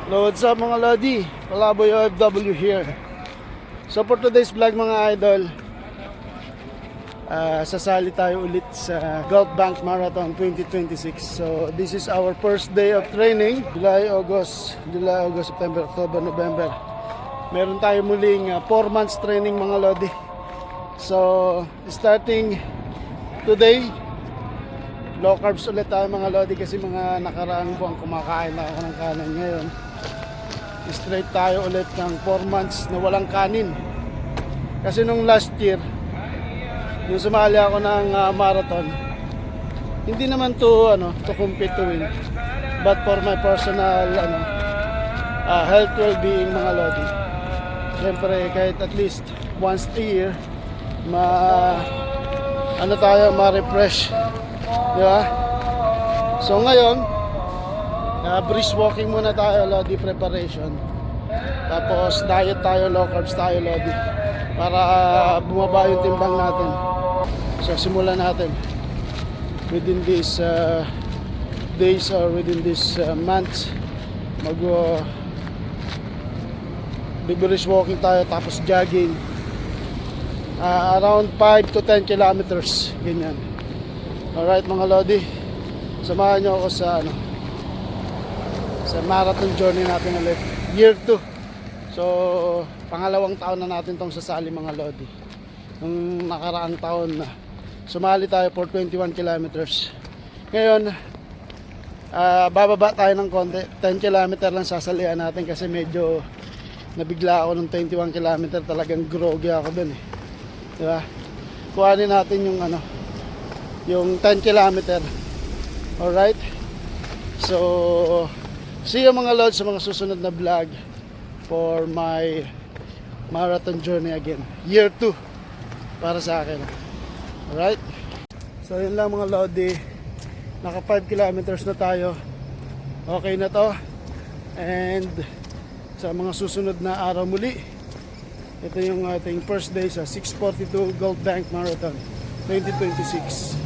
Hello, what's up mga Lodi? Palaboy OFW here. So for today's vlog mga idol, sasali tayo ulit sa Gulf Bank Marathon 2026. So this is our first day of training. July, August, September, October, November. Meron tayo muling 4 months training mga Lodi. So starting today, low carbs ulit tayo mga Lodi kasi mga nakaraang buwan kumakain na ako ng kanin. Ngayon straight tayo ulit ng 4 months na walang kanin. Kasi nung last year, yung sumali ako ng marathon, hindi naman to compete to win, but for my personal health well-being mga Lodi. Siyempre kahit at least once a year ma-refresh, di ba? So ngayon brisk walking muna tayo, Lodi, preparation. Tapos diet tayo, low carbs tayo, Lodi, para bumaba yung timbang natin. So simulan natin within these days or within this months. Brisk walking tayo, tapos jogging around 5 to 10 kilometers, ganyan. Alright mga Lodi, samahan nyo ako sa marathon journey natin ulit, year 2. So pangalawang taon na natin tong sasali mga Lodi. Nung nakaraang taon na sumali tayo for 21 kilometers. Ngayon bababa tayo ng konti, 10 kilometer lang sasalihan natin kasi medyo nabigla ako ng 21 kilometer. Talagang groggy ako dun diba? Kuhanin natin yung 10 kilometer. Alright, so see you mga Lord sa mga susunod na vlog for my marathon journey again, year 2 para sa akin. Alright, so yun lang mga Lodi, naka 5 kilometers na tayo, okay na to. And sa mga susunod na araw muli, ito yung ating first day sa 642 Gulf Bank Marathon 2026.